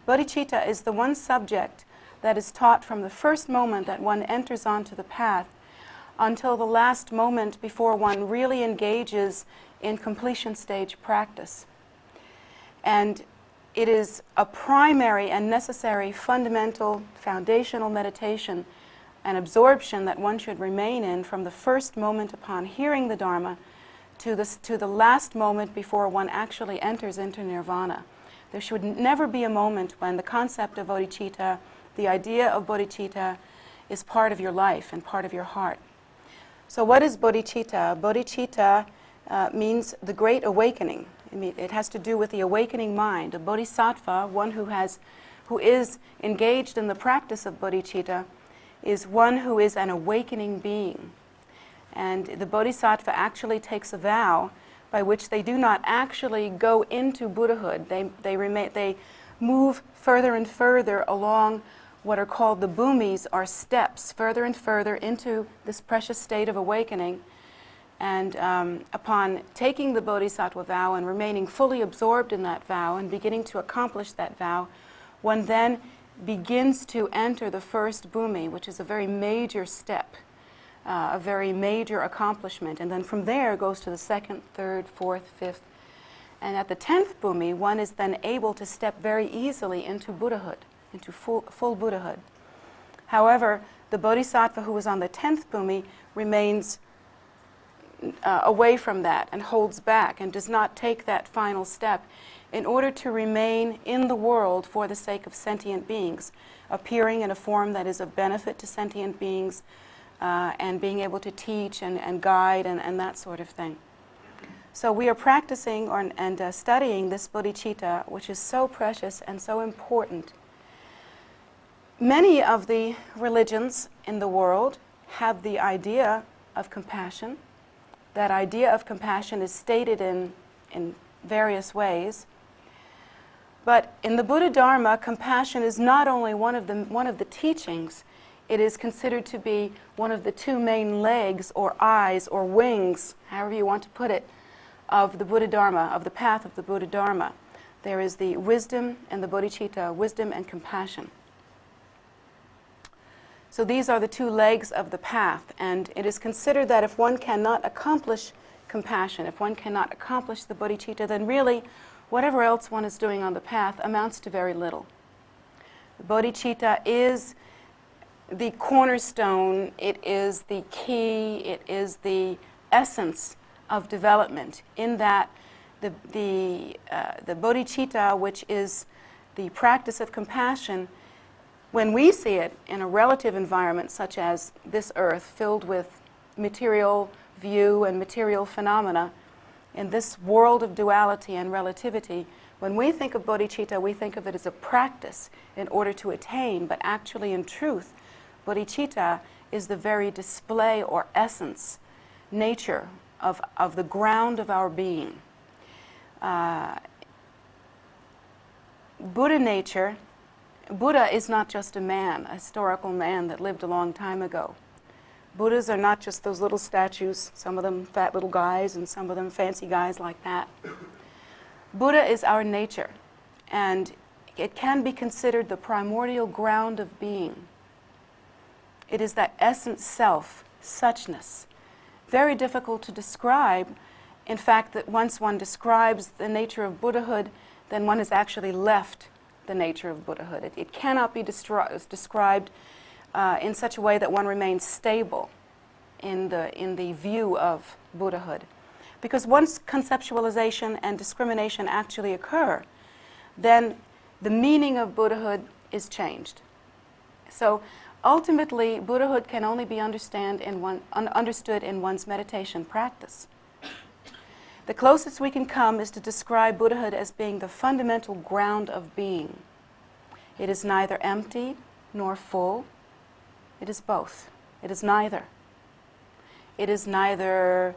Bodhicitta is the one subject that is taught from the first moment that one enters onto the path until the last moment before one really engages in completion stage practice. And it is a primary and necessary fundamental foundational meditation and absorption that one should remain in from the first moment upon hearing the Dharma to the last moment before one actually enters into nirvana. There should never be a moment when the concept of bodhicitta, the idea of bodhicitta, is part of your life and part of your heart. So what is bodhicitta? Bodhicitta means the great awakening. It has to do with the awakening mind. A bodhisattva, one who is engaged in the practice of bodhicitta, is one who is an awakening being. And the bodhisattva actually takes a vow by which they do not actually go into Buddhahood. They move further and further along what are called the bhumis, or steps, further and further into this precious state of awakening. And upon taking the bodhisattva vow and remaining fully absorbed in that vow and beginning to accomplish that vow, one then begins to enter the first bhumi, which is a very major step, a very major accomplishment. And then from there goes to the second, third, fourth, fifth. And at the 10th bhumi, one is then able to step very easily into Buddhahood, into full Buddhahood. However, the bodhisattva who is on the 10th bhumi remains away from that and holds back and does not take that final step in order to remain in the world for the sake of sentient beings, appearing in a form that is of benefit to sentient beings, and being able to teach and guide and that sort of thing. So we are practicing and studying this bodhicitta, which is so precious and so important. Many of the religions in the world have the idea of compassion. That idea of compassion is stated in various ways. But in the Buddha Dharma, compassion is not only one of the teachings, it is considered to be one of the two main legs or eyes or wings, however you want to put it, of the Buddha Dharma, of the path of the Buddha Dharma. There is the wisdom and the bodhicitta, wisdom and compassion. So these are the two legs of the path, and it is considered that if one cannot accomplish compassion, if one cannot accomplish the bodhicitta, then really whatever else one is doing on the path amounts to very little. The bodhicitta is the cornerstone, it is the key, it is the essence of development, in that the bodhicitta, which is the practice of compassion, when we see it in a relative environment such as this earth, filled with material view and material phenomena, in this world of duality and relativity, when we think of bodhicitta, we think of it as a practice in order to attain, but actually in truth, bodhicitta is the very display or essence, nature of the ground of our being. Buddha nature, Buddha is not just a man, a historical man that lived a long time ago. Buddhas are not just those little statues, some of them fat little guys and some of them fancy guys like that. Buddha is our nature, and it can be considered the primordial ground of being. It is that essence self, suchness. Very difficult to describe. In fact, that once one describes the nature of Buddhahood, then one has actually left the nature of Buddhahood. It cannot be described in such a way that one remains stable in the view of Buddhahood. Because once conceptualization and discrimination actually occur, then the meaning of Buddhahood is changed. So ultimately, Buddhahood can only be understood in one's meditation practice. The closest we can come is to describe Buddhahood as being the fundamental ground of being. It is neither empty nor full. It is both. It is neither. It is neither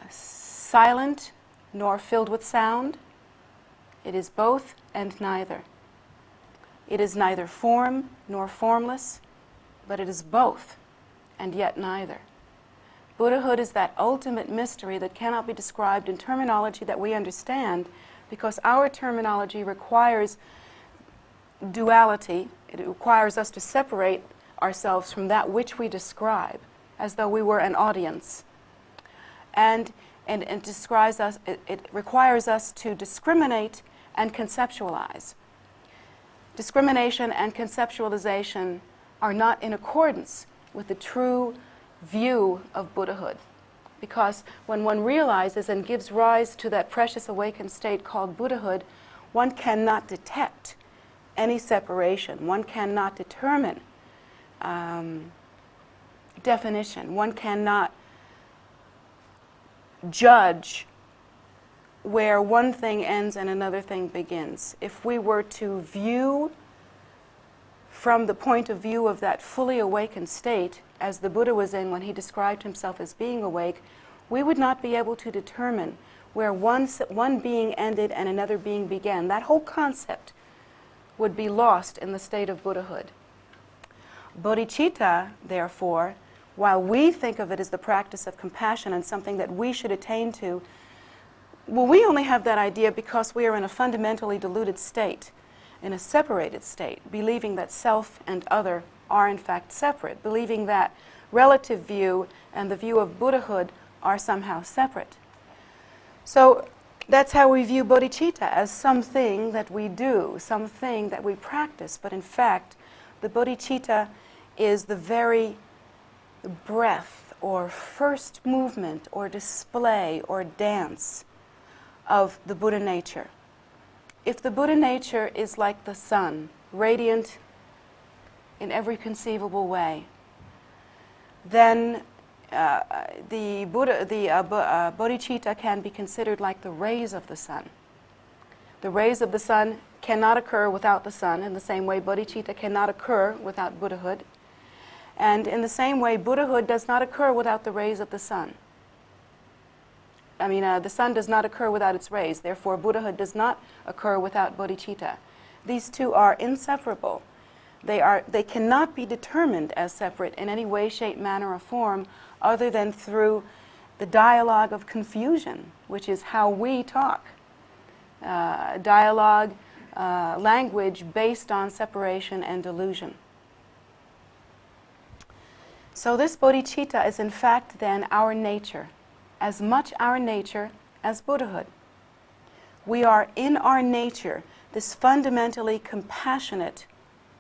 silent nor filled with sound. It is both and neither. It is neither form nor formless, but it is both and yet neither. Buddhahood is that ultimate mystery that cannot be described in terminology that we understand, because our terminology requires duality. It requires us to separate ourselves from that which we describe, as though we were an audience. And it requires us to discriminate and conceptualize. Discrimination and conceptualization are not in accordance with the true view of Buddhahood. Because when one realizes and gives rise to that precious awakened state called Buddhahood, one cannot detect any separation. One cannot determine definition. One cannot judge where one thing ends and another thing begins. If we were to view from the point of view of that fully awakened state, as the Buddha was in when he described himself as being awake, we would not be able to determine where one being ended and another being began. That whole concept would be lost in the state of Buddhahood. Bodhicitta, therefore, while we think of it as the practice of compassion and something that we should attain to, well, we only have that idea because we are in a fundamentally deluded state, in a separated state, believing that self and other are in fact separate, believing that relative view and the view of Buddhahood are somehow separate. So that's how we view bodhicitta, as something that we do, something that we practice. But in fact, the bodhicitta is the very breath or first movement or display or dance of the Buddha nature. If the Buddha nature is like the sun, radiant in every conceivable way, then the bodhicitta can be considered like the rays of the sun. The rays of the sun cannot occur without the sun. In the same way, bodhicitta cannot occur without Buddhahood. And in the same way, Buddhahood does not occur without the rays of the sun. The sun does not occur without its rays. Therefore, Buddhahood does not occur without bodhicitta. These two are inseparable. They cannot be determined as separate in any way, shape, manner, or form other than through the dialogue of confusion, which is how we talk. Dialogue, language based on separation and delusion. So this bodhicitta is in fact then our nature, as much our nature as Buddhahood. We are in our nature this fundamentally compassionate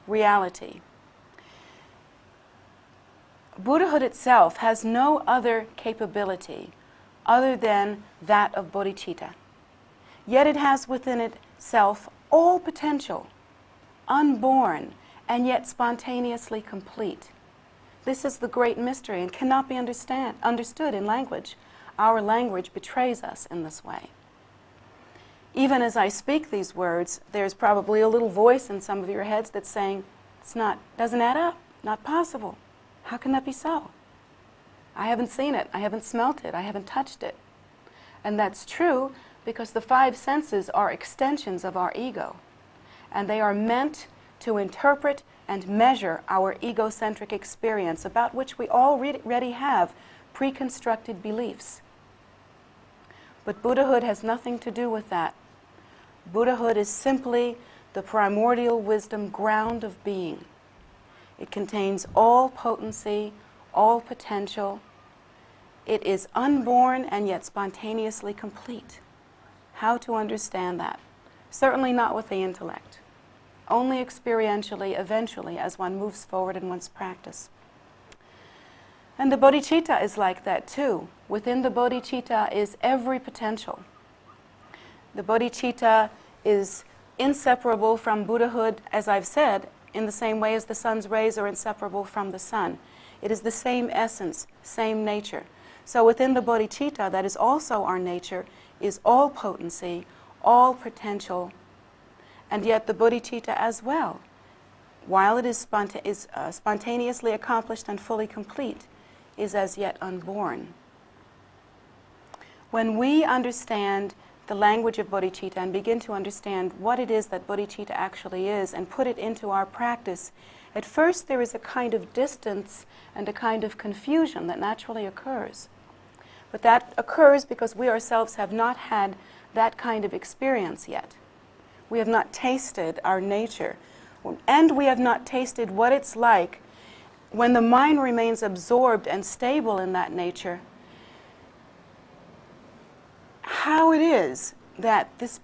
reality. Buddhahood itself has no other capability other than that of bodhicitta. Yet it has within itself all potential, unborn, and yet spontaneously complete. This is the great mystery and cannot be understood in language. Our language betrays us in this way. Even as I speak these words, there's probably a little voice in some of your heads that's saying, doesn't add up, not possible. How can that be so? I haven't seen it, I haven't smelt it, I haven't touched it. And that's true because the five senses are extensions of our ego. And they are meant to interpret and measure our egocentric experience, about which we already have pre-constructed beliefs. But Buddhahood has nothing to do with that. Buddhahood is simply the primordial wisdom ground of being. It contains all potency, all potential. It is unborn and yet spontaneously complete. How to understand that? Certainly not with the intellect. Only experientially, eventually, as one moves forward in one's practice. And the bodhicitta is like that too. Within the bodhicitta is every potential. The bodhicitta is inseparable from Buddhahood, as I've said, in the same way as the sun's rays are inseparable from the sun. It is the same essence, same nature. So within the bodhicitta, that is also our nature, is all potency, all potential, and yet the bodhicitta as well, while it is spontaneously accomplished and fully complete, is as yet unborn. When we understand the language of bodhicitta and begin to understand what it is that bodhicitta actually is and put it into our practice, at first there is a kind of distance and a kind of confusion that naturally occurs. But that occurs because we ourselves have not had that kind of experience yet. We have not tasted our nature, and we have not tasted what it's like when the mind remains absorbed and stable in that nature, how it is that this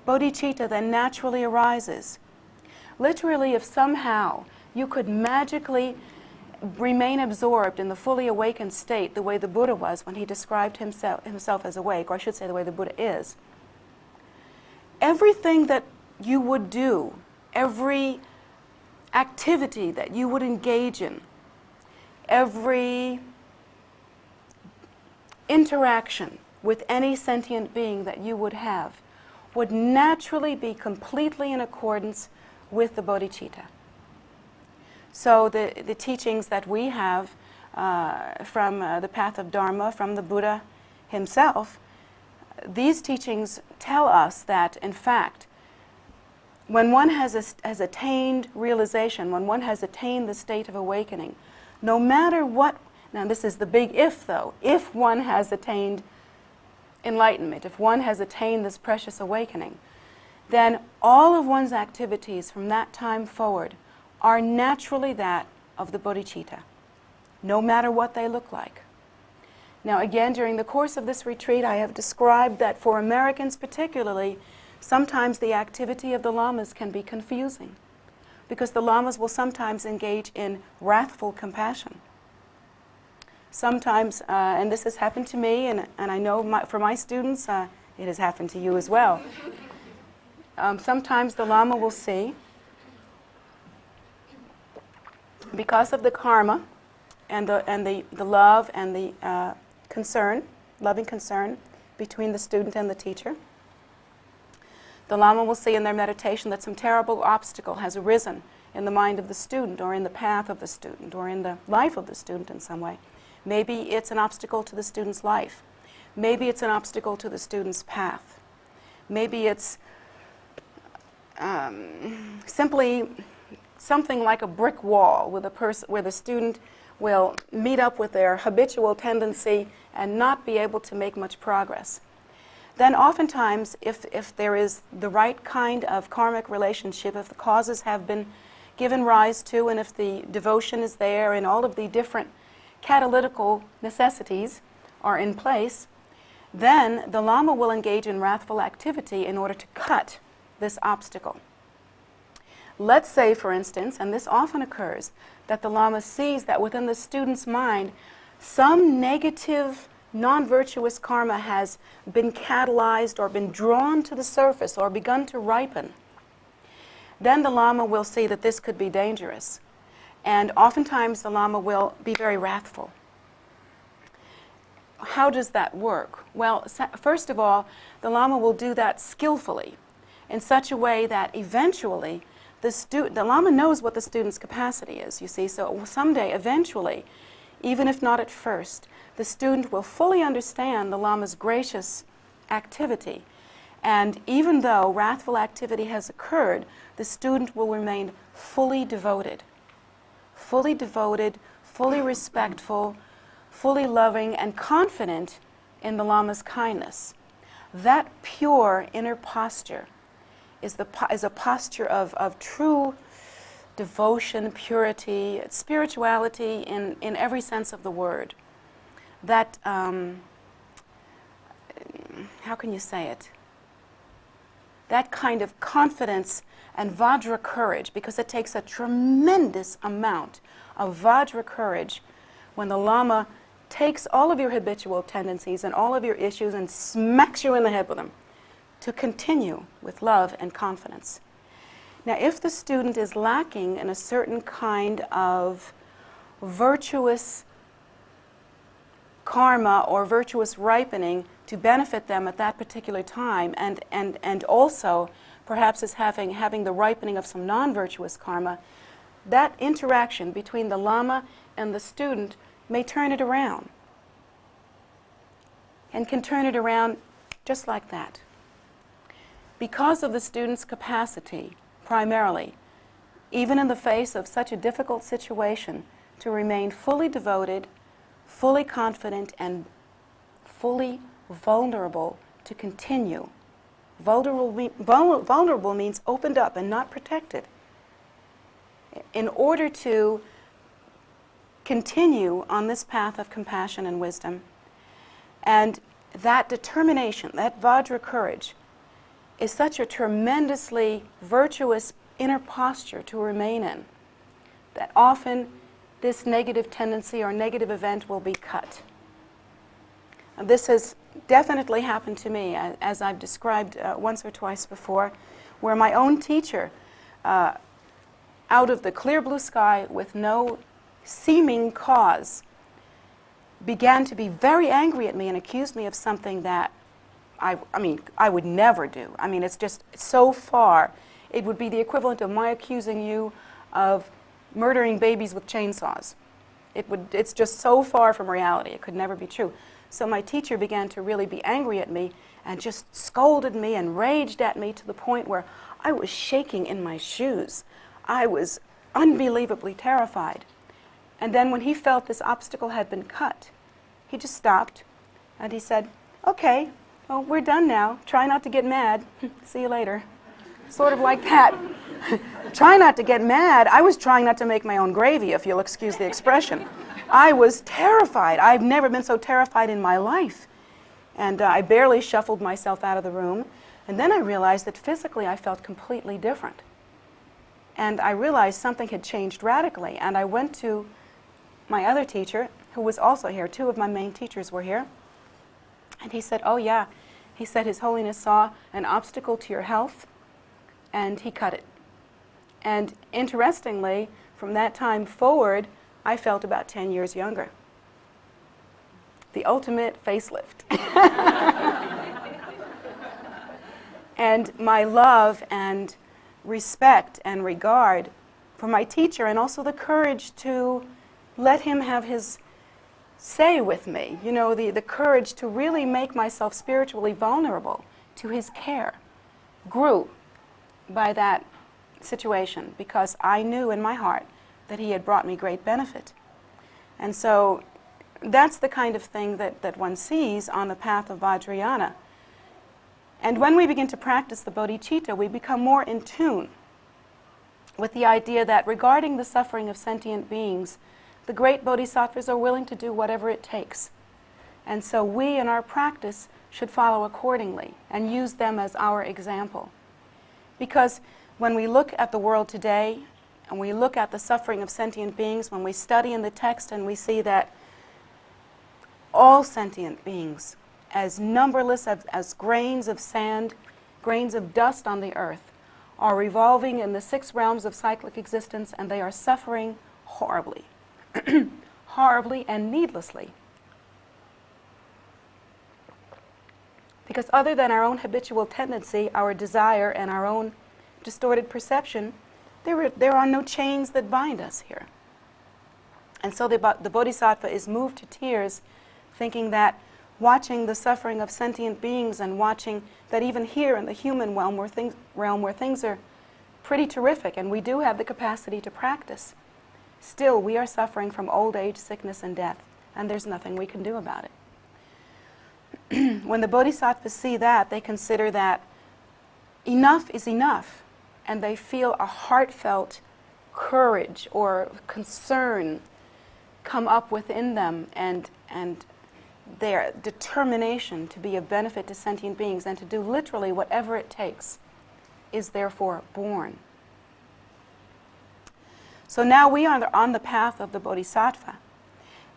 bodhicitta then naturally arises. Literally, if somehow you could magically remain absorbed in the fully awakened state the way the Buddha was when he described himself as awake, or I should say the way the Buddha is, everything that you would do, every activity that you would engage in, every interaction with any sentient being that you would have, would naturally be completely in accordance with the bodhicitta. So the teachings that we have from the path of Dharma, from the Buddha himself, these teachings tell us that, in fact, when one has attained realization, when one has attained the state of awakening, no matter what, now this is the big if though, if one has attained enlightenment, if one has attained this precious awakening, then all of one's activities from that time forward are naturally that of the bodhicitta, no matter what they look like. Now again, during the course of this retreat, I have described that for Americans particularly, sometimes the activity of the lamas can be confusing, because the lamas will sometimes engage in wrathful compassion. Sometimes, and this has happened to me, and I know for my students, it has happened to you as well. Sometimes the lama will see, because of the karma and the love and the loving concern between the student and the teacher, the lama will see in their meditation that some terrible obstacle has arisen in the mind of the student, or in the path of the student, or in the life of the student in some way. Maybe it's an obstacle to the student's life. Maybe it's an obstacle to the student's path. Maybe it's simply something like a brick wall where the student will meet up with their habitual tendency and not be able to make much progress. Then oftentimes, if there is the right kind of karmic relationship, if the causes have been given rise to, and if the devotion is there, and all of the different catalytical necessities are in place, then the lama will engage in wrathful activity in order to cut this obstacle. Let's say, for instance, and this often occurs, that the lama sees that within the student's mind some negative, non-virtuous karma has been catalyzed or been drawn to the surface or begun to ripen. Then the lama will see that this could be dangerous. And oftentimes the lama will be very wrathful. How does that work? Well, first of all, the lama will do that skillfully in such a way that eventually the lama knows what the student's capacity is, you see. So someday, eventually, even if not at first, the student will fully understand the lama's gracious activity. And even though wrathful activity has occurred, the student will remain fully devoted, fully respectful, fully loving, and confident in the lama's kindness. That pure inner posture is a posture of true devotion, purity, spirituality in every sense of the word. That, how can you say it? That kind of confidence and vajra courage, because it takes a tremendous amount of vajra courage when the lama takes all of your habitual tendencies and all of your issues and smacks you in the head with them, to continue with love and confidence. Now, if the student is lacking in a certain kind of virtuous karma or virtuous ripening to benefit them at that particular time, and also perhaps is having the ripening of some non-virtuous karma, that interaction between the lama and the student may turn it around, and can turn it around just like that. Because of the student's capacity, primarily, even in the face of such a difficult situation, to remain fully devoted, fully confident, and fully vulnerable to continue. Vulnerable means opened up and not protected. In order to continue on this path of compassion and wisdom, and that determination, that Vajra courage, is such a tremendously virtuous inner posture to remain in, that often this negative tendency or negative event will be cut. And this has definitely happened to me, as I've described once or twice before, where my own teacher, out of the clear blue sky with no seeming cause, began to be very angry at me and accused me of something that I would never do. I mean, it's just so far. It would be the equivalent of my accusing you of murdering babies with chainsaws. It's just so far from reality. It could never be true. So my teacher began to really be angry at me and just scolded me and raged at me to the point where I was shaking in my shoes. I was unbelievably terrified. And then when he felt this obstacle had been cut, he just stopped and he said, "Okay, well, we're done now. Try not to get mad. See you later." Sort of like that. Try not to get mad. I was trying not to make my own gravy, if you'll excuse the expression. I was terrified. I've never been so terrified in my life. And I barely shuffled myself out of the room. And then I realized that physically I felt completely different. And I realized something had changed radically. And I went to my other teacher, who was also here. Two of my main teachers were here. And he said, "Oh yeah." He said, "His Holiness saw an obstacle to your health, and he cut it." And interestingly, from that time forward, I felt about 10 years younger. The ultimate facelift. And my love and respect and regard for my teacher, and also the courage to let him have his say with me, you know, the courage to really make myself spiritually vulnerable to his care, grew by that situation, because I knew in my heart that he had brought me great benefit. And so that's the kind of thing that one sees on the path of Vajrayana. And when we begin to practice the bodhicitta, we become more in tune with the idea that regarding the suffering of sentient beings, the great bodhisattvas are willing to do whatever it takes. And so we in our practice should follow accordingly and use them as our example. Because when we look at the world today, and we look at the suffering of sentient beings, when we study in the text and we see that all sentient beings, as numberless as grains of sand, grains of dust on the earth, are revolving in the 6 realms of cyclic existence, and they are suffering horribly. Horribly and needlessly. Because other than our own habitual tendency, our desire, and our own distorted perception, there are no chains that bind us here. And so the Bodhisattva is moved to tears, thinking that watching the suffering of sentient beings, and watching that even here in the human realm where things are pretty terrific and we do have the capacity to practice, still we are suffering from old age, sickness, and death, and there's nothing we can do about it. When the Bodhisattvas see that, they consider that enough is enough, and they feel a heartfelt courage or concern come up within them, and their determination to be of benefit to sentient beings and to do literally whatever it takes is therefore born. So now we are on the path of the Bodhisattva.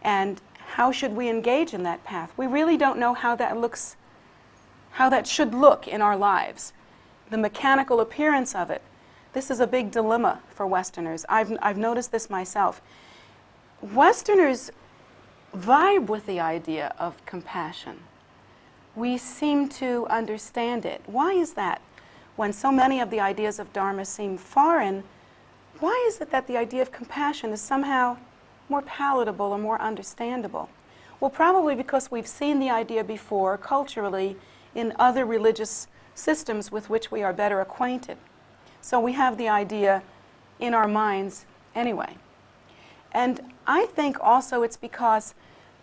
And how should we engage in that path? We really don't know how that should look in our lives. The mechanical appearance of it. This is a big dilemma for Westerners. I've noticed this myself. Westerners vibe with the idea of compassion. We seem to understand it. Why is that? When so many of the ideas of Dharma seem foreign, why is it that the idea of compassion is somehow more palatable or more understandable? Well, probably because we've seen the idea before culturally in other religious systems with which we are better acquainted. So we have the idea in our minds anyway. And I think also it's because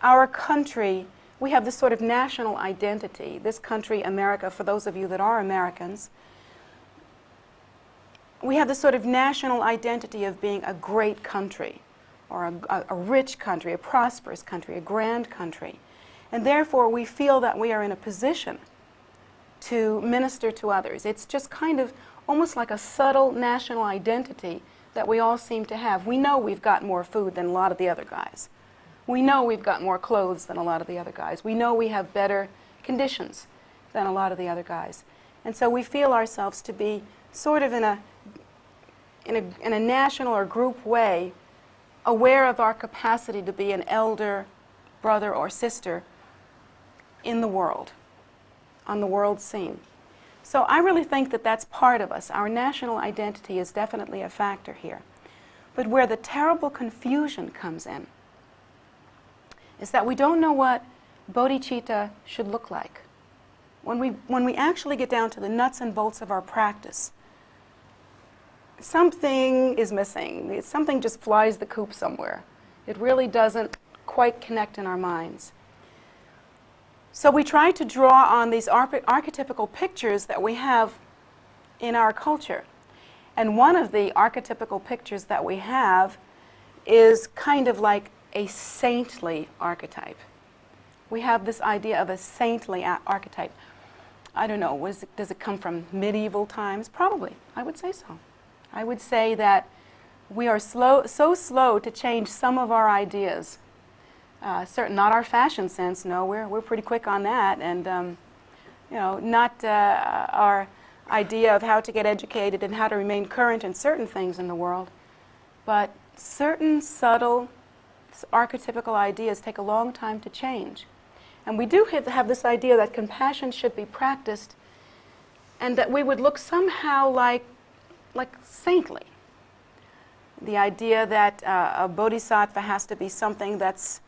our country we have this sort of national identity. This country, America, for those of you that are Americans, we have this sort of national identity of being a great country, or a rich country, a prosperous country, a grand country. And therefore, we feel that we are in a position to minister to others. It's just kind of almost like a subtle national identity that we all seem to have. We know we've got more food than a lot of the other guys. We know we've got more clothes than a lot of the other guys. We know we have better conditions than a lot of the other guys. And so we feel ourselves to be sort of in a national or group way aware of our capacity to be an elder, brother, or sister in the world, on the world scene. So I really think that that's part of us. Our national identity is definitely a factor here. But where the terrible confusion comes in is that we don't know what bodhicitta should look like. When we actually get down to the nuts and bolts of our practice, something is missing. Something just flies the coop somewhere. It really doesn't quite connect in our minds. So we try to draw on these archetypical pictures that we have in our culture. And one of the archetypical pictures that we have is kind of like a saintly archetype. We have this idea of a saintly archetype. I don't know, does it come from medieval times? Probably, I would say so. I would say that we are so slow to change some of our ideas. Not our fashion sense, no, we're pretty quick on that, and not our idea of how to get educated and how to remain current in certain things in the world, but certain subtle archetypical ideas take a long time to change. And we do have this idea that compassion should be practiced and that we would look somehow like saintly. The idea that a bodhisattva has to be something that's,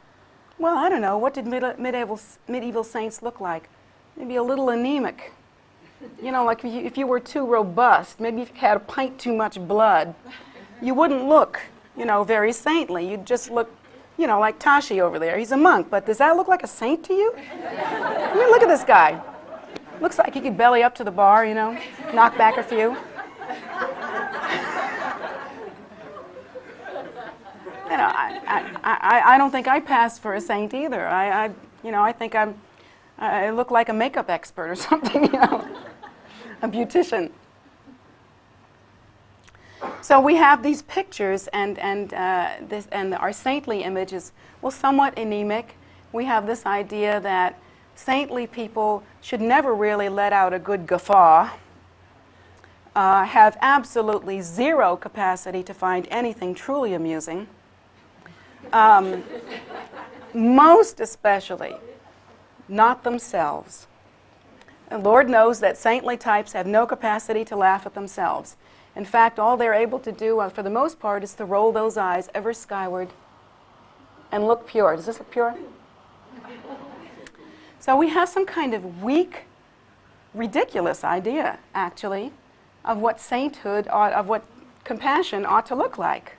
well, I don't know, what did medieval saints look like? Maybe a little anemic. You know, like if you were too robust, maybe if you had a pint too much blood, you wouldn't look, very saintly. You'd just look, like Tashi over there. He's a monk, but does that look like a saint to you? I mean, look at this guy. Looks like he could belly up to the bar, knock back a few. I don't think I pass for a saint either. I think I look like a makeup expert or something, a beautician. So we have these pictures, and our saintly image is, well, somewhat anemic. We have this idea that saintly people should never really let out a good guffaw, have absolutely zero capacity to find anything truly amusing. Most especially, not themselves. And Lord knows that saintly types have no capacity to laugh at themselves. In fact, all they're able to do, for the most part, is to roll those eyes ever skyward and look pure. Does this look pure? So we have some kind of weak, ridiculous idea, actually, of what sainthood, of what compassion ought to look like.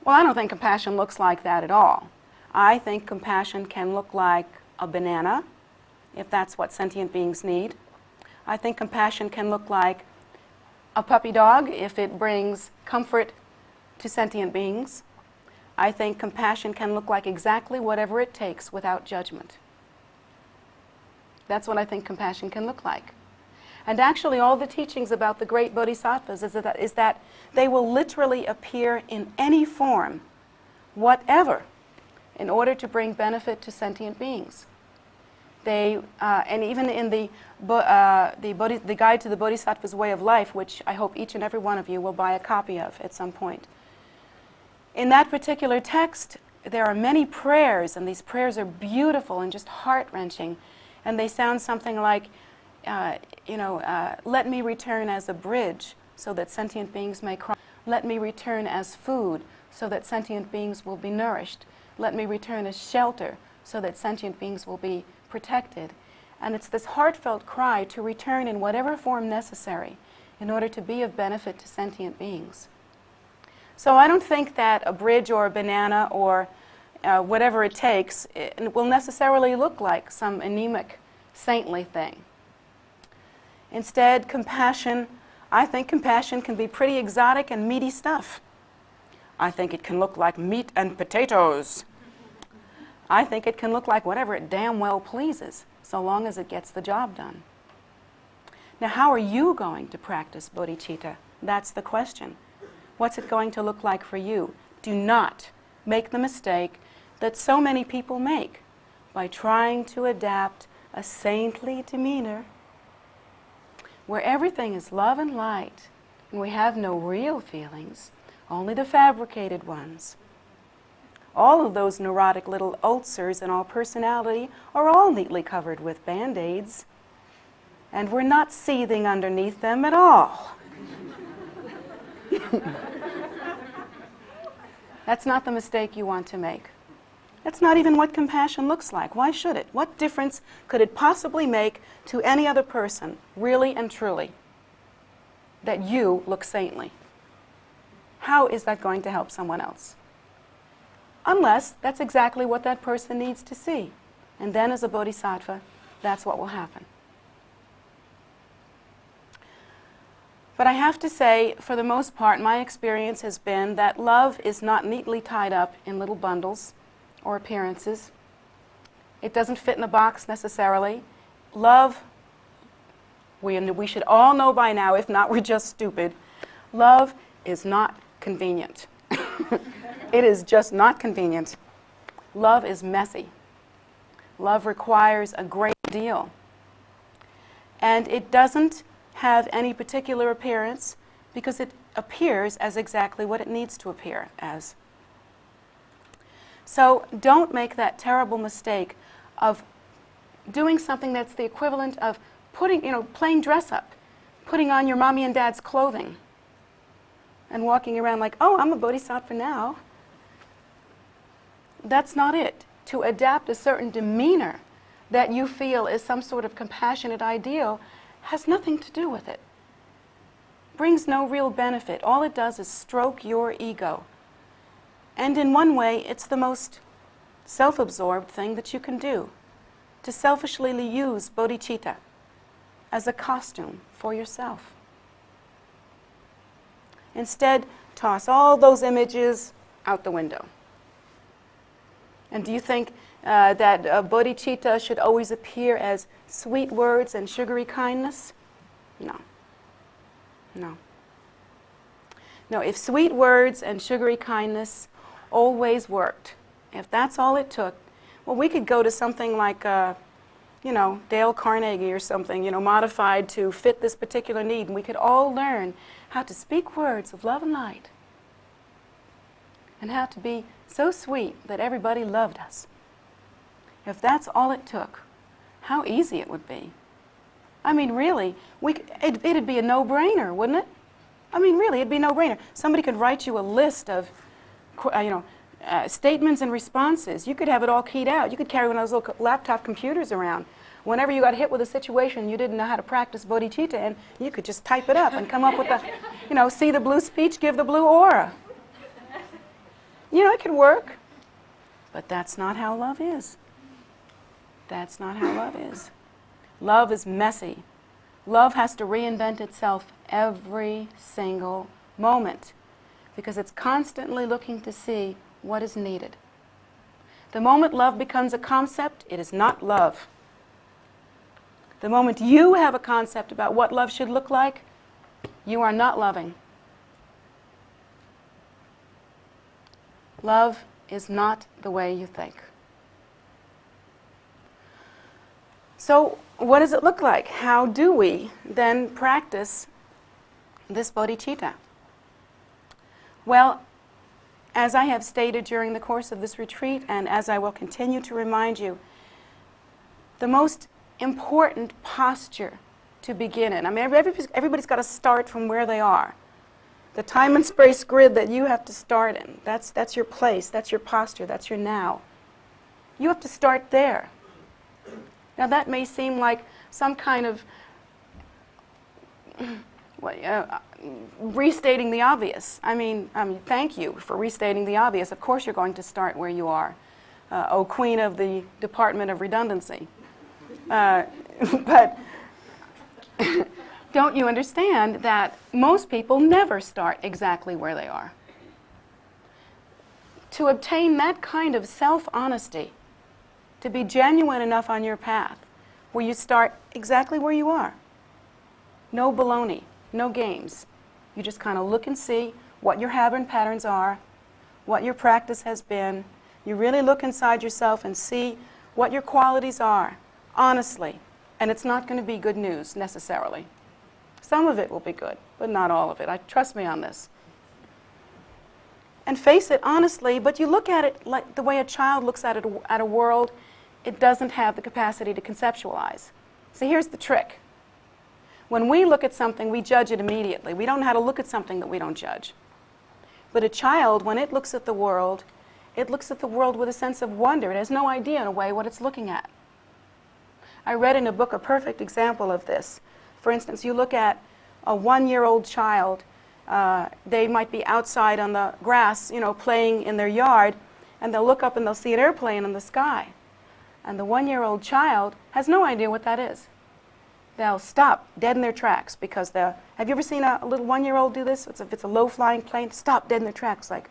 Well, I don't think compassion looks like that at all. I think compassion can look like a banana, if that's what sentient beings need. I think compassion can look like a puppy dog, if it brings comfort to sentient beings. I think compassion can look like exactly whatever it takes without judgment. That's what I think compassion can look like. And actually, all the teachings about the great bodhisattvas is that they will literally appear in any form, whatever, in order to bring benefit to sentient beings. And even in the Guide to the Bodhisattva's Way of Life, which I hope each and every one of you will buy a copy of at some point. In that particular text, there are many prayers, and these prayers are beautiful and just heart-wrenching. And they sound something like, let me return as a bridge so that sentient beings may cross. Let me return as food so that sentient beings will be nourished. Let me return as shelter so that sentient beings will be protected. And it's this heartfelt cry to return in whatever form necessary in order to be of benefit to sentient beings. So I don't think that a bridge or a banana or whatever it takes, it will necessarily look like some anemic, saintly thing. Instead, compassion, I think compassion can be pretty exotic and meaty stuff. I think it can look like meat and potatoes. I think it can look like whatever it damn well pleases, so long as it gets the job done. Now, how are you going to practice bodhicitta? That's the question. What's it going to look like for you? Do not make the mistake that so many people make by trying to adapt a saintly demeanor where everything is love and light and we have no real feelings, only the fabricated ones. All of those neurotic little ulcers in our personality are all neatly covered with Band-Aids, and we're not seething underneath them at all. That's not the mistake you want to make. That's not even what compassion looks like. Why should it? What difference could it possibly make to any other person, really and truly, that you look saintly? How is that going to help someone else? Unless that's exactly what that person needs to see. And then as a bodhisattva, that's what will happen. But I have to say, for the most part, my experience has been that love is not neatly tied up in little bundles or appearances. It doesn't fit in a box necessarily. Love, we should all know by now, if not we're just stupid, love is not convenient. It is just not convenient. Love is messy. Love requires a great deal. And it doesn't have any particular appearance because it appears as exactly what it needs to appear as. So don't make that terrible mistake of doing something that's the equivalent of playing dress up, putting on your mommy and dad's clothing and walking around like, oh, I'm a bodhisattva now. That's not it. To adapt a certain demeanor that you feel is some sort of compassionate ideal has nothing to do with it. Brings no real benefit. All it does is stroke your ego. And in one way, it's the most self-absorbed thing that you can do, to selfishly use bodhicitta as a costume for yourself. Instead, toss all those images out the window. And do you think that bodhicitta should always appear as sweet words and sugary kindness? No. No. No, if sweet words and sugary kindness always worked, if that's all it took, well, we could go to something like, Dale Carnegie or something, modified to fit this particular need, and we could all learn how to speak words of love and light and how to be so sweet that everybody loved us. If that's all it took, how easy it would be. I mean, really, it'd be a no-brainer, wouldn't it? I mean, really, it'd be a no-brainer. Somebody could write you a list of, statements and responses. You could have it all keyed out. You could carry one of those little laptop computers around. Whenever you got hit with a situation you didn't know how to practice bodhicitta, and you could just type it up and come up with the, see the blue speech, give the blue aura. It could work. But that's not how love is. That's not how love is. Love is messy. Love has to reinvent itself every single moment because it's constantly looking to see what is needed. The moment love becomes a concept, it is not love. The moment you have a concept about what love should look like, you are not loving. Love is not the way you think. So what does it look like? How do we then practice this bodhicitta? Well, as I have stated during the course of this retreat, and as I will continue to remind you, the most important posture to begin in. I mean, everybody's got to start from where they are. The time and space grid that you have to start in, that's your place, that's your posture, that's your now. You have to start there. Now that may seem like some kind of restating the obvious. I mean, thank you for restating the obvious. Of course you're going to start where you are. oh, queen of the Department of Redundancy. But don't you understand that most people never start exactly where they are? To obtain that kind of self-honesty, to be genuine enough on your path, where you start exactly where you are. No baloney, no games. You just kind of look and see what your habit and patterns are, what your practice has been. You really look inside yourself and see what your qualities are, honestly. And it's not going to be good news, necessarily. Some of it will be good, but not all of it. Trust me on this. And face it honestly, but you look at it like the way a child looks at a world it doesn't have the capacity to conceptualize. See, here's the trick. When we look at something, we judge it immediately. We don't know how to look at something that we don't judge. But a child, when it looks at the world with a sense of wonder. It has no idea, in a way, what it's looking at. I read in a book a perfect example of this. For instance, you look at a 1-year-old child. They might be outside on the grass, playing in their yard, and they'll look up and they'll see an airplane in the sky. And the 1-year-old child has no idea what that is. They'll stop dead in their tracks because have you ever seen a little 1-year-old do this? If it's a low-flying plane, stop dead in their tracks. Like,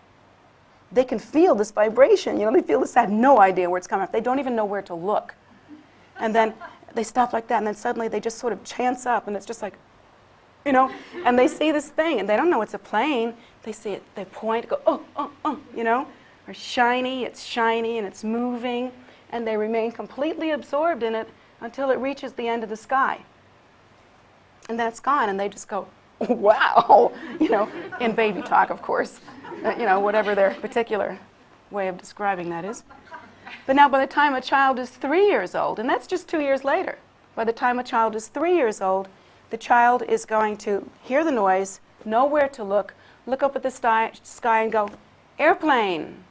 they can feel this vibration. They feel this. They have no idea where it's coming from. They don't even know where to look. And then they stop like that, and then suddenly they just sort of chance up, and it's just like, and they see this thing, and they don't know it's a plane. They see it, they point, go, or shiny, and it's moving, and they remain completely absorbed in it until it reaches the end of the sky. And then it's gone, and they just go, wow, in baby talk, of course, whatever their particular way of describing that is. But now by the time a child is 3 years old, and that's just 2 years later, by the time a child is 3 years old, the child is going to hear the noise, know where to look up at the sky and go, airplane.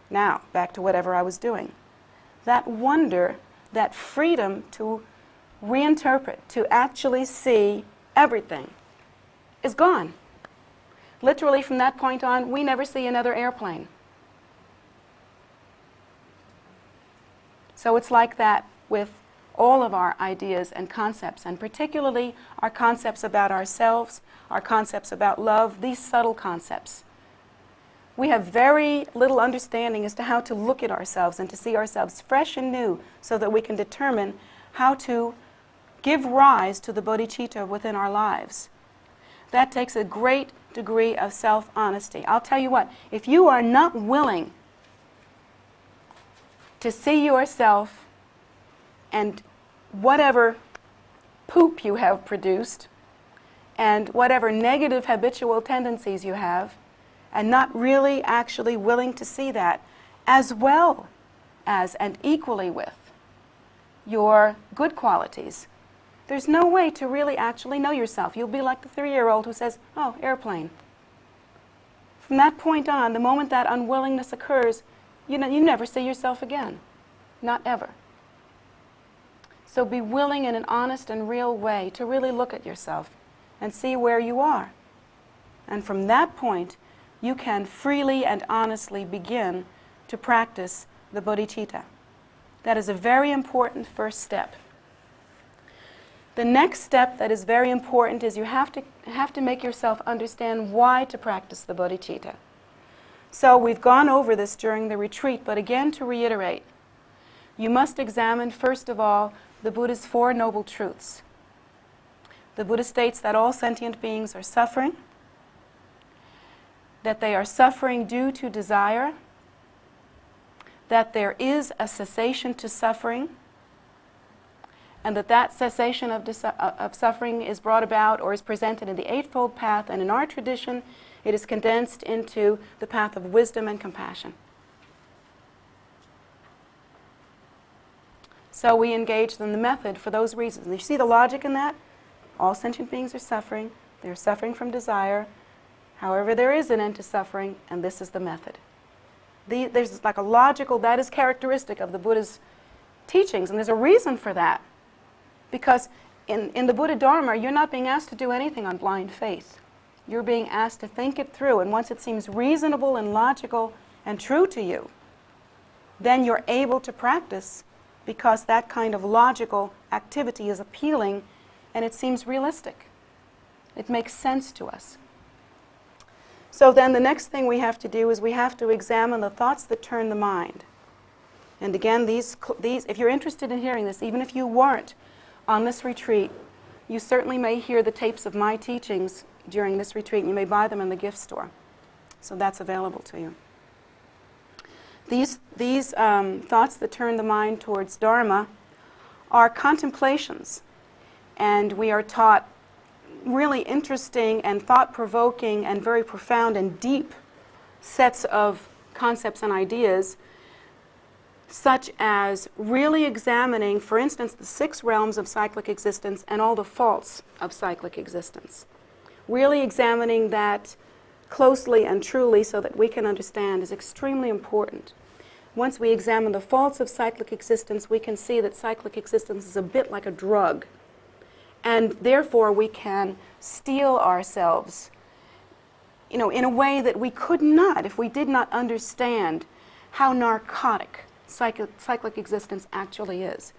Now, back to whatever I was doing. That wonder, that freedom to reinterpret, to actually see everything, is gone. Literally, from that point on, we never see another airplane. So it's like that with all of our ideas and concepts, and particularly our concepts about ourselves, our concepts about love, these subtle concepts. We have very little understanding as to how to look at ourselves and to see ourselves fresh and new so that we can determine how to give rise to the bodhicitta within our lives. That takes a great degree of self-honesty. I'll tell you what, if you are not willing to see yourself and whatever poop you have produced and whatever negative habitual tendencies you have, and not really actually willing to see that, as well as and equally with your good qualities, there's no way to really actually know yourself. You'll be like the 3-year-old who says, oh, airplane. From that point on, the moment that unwillingness occurs, you never see yourself again. Not ever. So be willing in an honest and real way to really look at yourself and see where you are. And from that point, you can freely and honestly begin to practice the bodhicitta. That is a very important first step. The next step that is very important is you have to make yourself understand why to practice the bodhicitta. So we've gone over this during the retreat, but again to reiterate, you must examine first of all the Buddha's 4 noble truths. The Buddha states that all sentient beings are suffering, that they are suffering due to desire, that there is a cessation to suffering, and that cessation of suffering is brought about or is presented in the Eightfold Path, and in our tradition it is condensed into the path of wisdom and compassion. So we engaged in the method for those reasons. You see the logic in that? All sentient beings are suffering. They're suffering from desire. However, there is an end to suffering, and this is the method. There's like a logical, that is characteristic of the Buddha's teachings, and there's a reason for that. Because in the Buddha Dharma, you're not being asked to do anything on blind faith. You're being asked to think it through, and once it seems reasonable and logical and true to you, then you're able to practice because that kind of logical activity is appealing and it seems realistic. It makes sense to us. So then the next thing we have to do is we have to examine the thoughts that turn the mind. And again, these, if you're interested in hearing this, even if you weren't on this retreat, you certainly may hear the tapes of my teachings during this retreat, and you may buy them in the gift store. So that's available to you. These thoughts that turn the mind towards Dharma are contemplations, and we are taught really interesting and thought-provoking and very profound and deep sets of concepts and ideas, such as really examining, for instance, the 6 realms of cyclic existence and all the faults of cyclic existence. Really examining that closely and truly so that we can understand is extremely important. Once we examine the faults of cyclic existence, we can see that cyclic existence is a bit like a drug. And therefore, we can steel ourselves, in a way that we could not if we did not understand how narcotic cyclic existence actually is.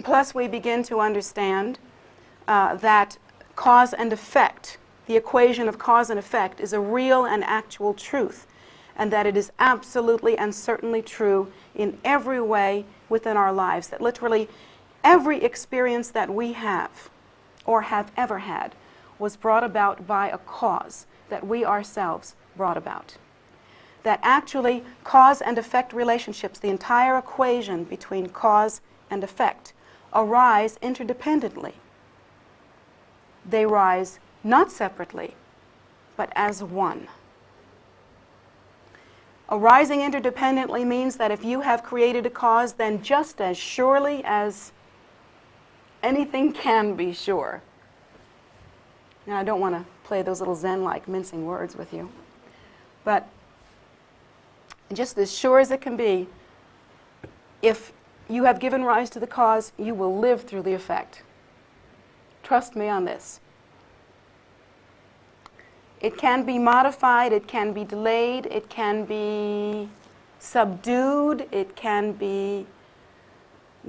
Plus, we begin to understand that cause and effect, the equation of cause and effect, is a real and actual truth, and that it is absolutely and certainly true in every way within our lives, that literally every experience that we have or have ever had was brought about by a cause that we ourselves brought about. That actually cause and effect relationships, the entire equation between cause and effect, arise interdependently. They rise not separately, but as one. Arising interdependently means that if you have created a cause, then just as surely as anything can be sure. Now, I don't want to play those little Zen-like mincing words with you, but just as sure as it can be, if you have given rise to the cause, you will live through the effect. Trust me on this. It can be modified, it can be delayed, it can be subdued, it can be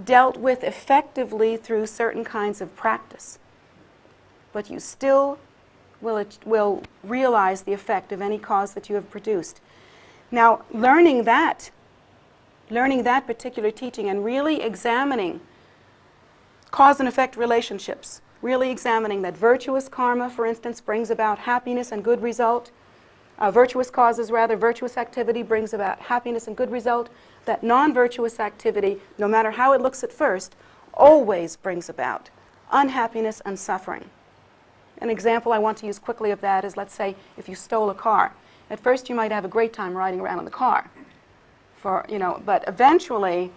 dealt with effectively through certain kinds of practice. But you still will realize the effect of any cause that you have produced. Now, learning that particular teaching and really examining cause and effect relationships, really examining that virtuous karma, for instance, brings about happiness and good result, virtuous causes, rather, virtuous activity brings about happiness and good result, that non-virtuous activity, no matter how it looks at first, always brings about unhappiness and suffering. An example I want to use quickly of that is, let's say, if you stole a car. At first you might have a great time riding around in the car, but eventually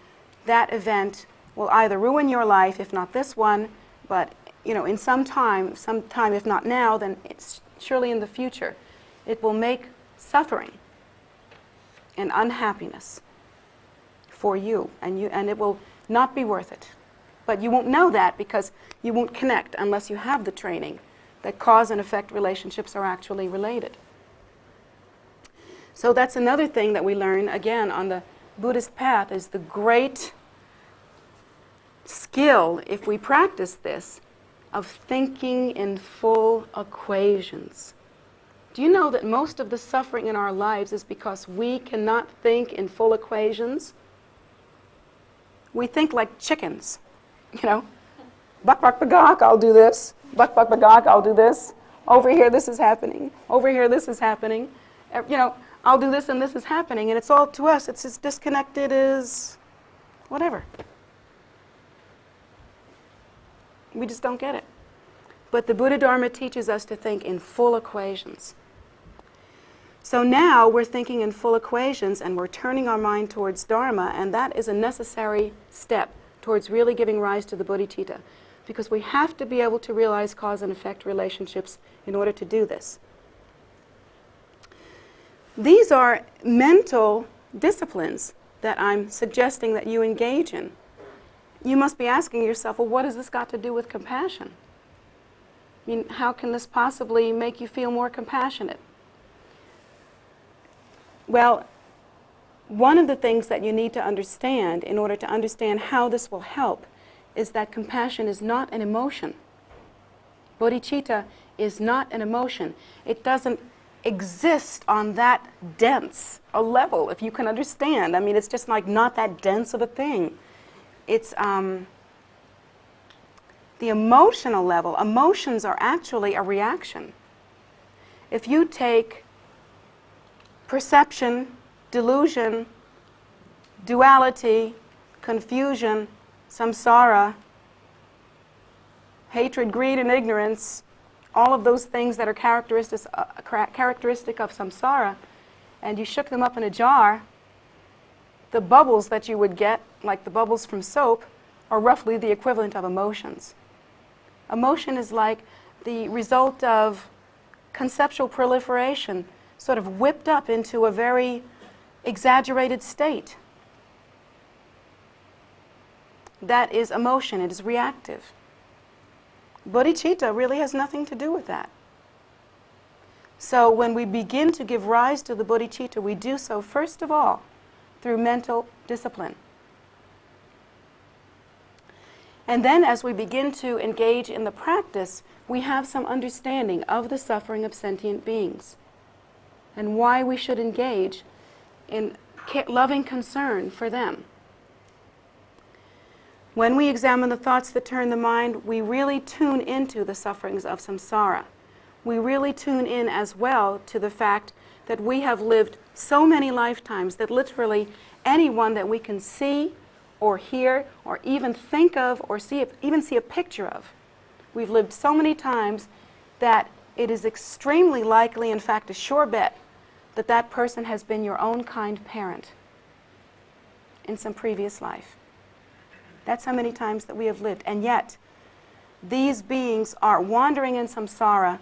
that event will either ruin your life, if not this one, but in some time, if not now, then it's surely in the future. It will make suffering and unhappiness for you, and it will not be worth it. But you won't know that because you won't connect unless you have the training that cause and effect relationships are actually related. So that's another thing that we learn, again, on the Buddhist path, is the great skill, if we practice this, of thinking in full equations. Do you know that most of the suffering in our lives is because we cannot think in full equations? We think like chickens, Buck, buck, bagok, I'll do this. Buck, buck, bagok, I'll do this. Over here, this is happening. Over here, this is happening. I'll do this and this is happening. And it's all to us. It's as disconnected as whatever. We just don't get it. But the Buddha Dharma teaches us to think in full equations. So now we're thinking in full equations and we're turning our mind towards Dharma, and that is a necessary step towards really giving rise to the bodhicitta, because we have to be able to realize cause and effect relationships in order to do this. These are mental disciplines that I'm suggesting that you engage in. You must be asking yourself, well, what has this got to do with compassion? I mean, how can this possibly make you feel more compassionate? Well, one of the things that you need to understand in order to understand how this will help is that compassion is not an emotion. Bodhicitta is not an emotion. It doesn't exist on that dense a level, if you can understand. I mean, it's just like not that dense of a thing. It's the emotional level. Emotions are actually a reaction. If you take perception, delusion, duality, confusion, samsara, hatred, greed, and ignorance, all of those things that are characteristic of samsara, and you shook them up in a jar, the bubbles that you would get, like the bubbles from soap, are roughly the equivalent of emotions. Emotion is like the result of conceptual proliferation, sort of whipped up into a very exaggerated state. That is emotion. It is reactive. Bodhicitta really has nothing to do with that. So when we begin to give rise to the bodhicitta, we do so first of all through mental discipline. And then as we begin to engage in the practice, we have some understanding of the suffering of sentient beings and why we should engage in loving concern for them. When we examine the thoughts that turn the mind, we really tune into the sufferings of samsara. We really tune in as well to the fact that we have lived so many lifetimes that literally anyone that we can see or hear or even think of or even see a picture of, we've lived so many times that it is extremely likely, in fact a sure bet, that that person has been your own kind parent in some previous life. That's how many times that we have lived. And yet, these beings are wandering in samsara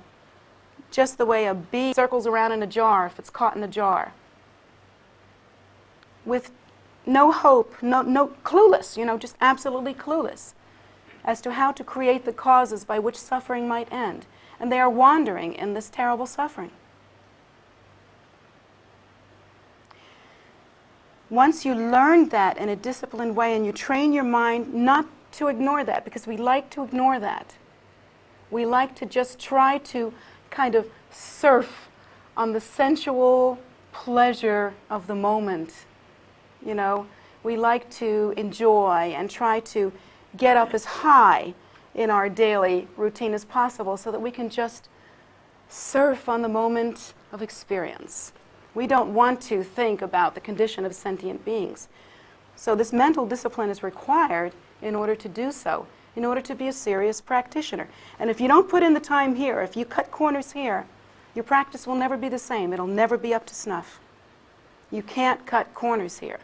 just the way a bee circles around in a jar if it's caught in a jar. With no hope, no clueless, just absolutely clueless as to how to create the causes by which suffering might end. And they are wandering in this terrible suffering. Once you learn that in a disciplined way and you train your mind not to ignore that, because we like to ignore that. We like to just try to kind of surf on the sensual pleasure of the moment. We like to enjoy and try to get up as high in our daily routine as possible so that we can just surf on the moment of experience. We don't want to think about the condition of sentient beings. So this mental discipline is required in order to do so, in order to be a serious practitioner. And if you don't put in the time here, if you cut corners here, your practice will never be the same. It'll never be up to snuff. You can't cut corners here.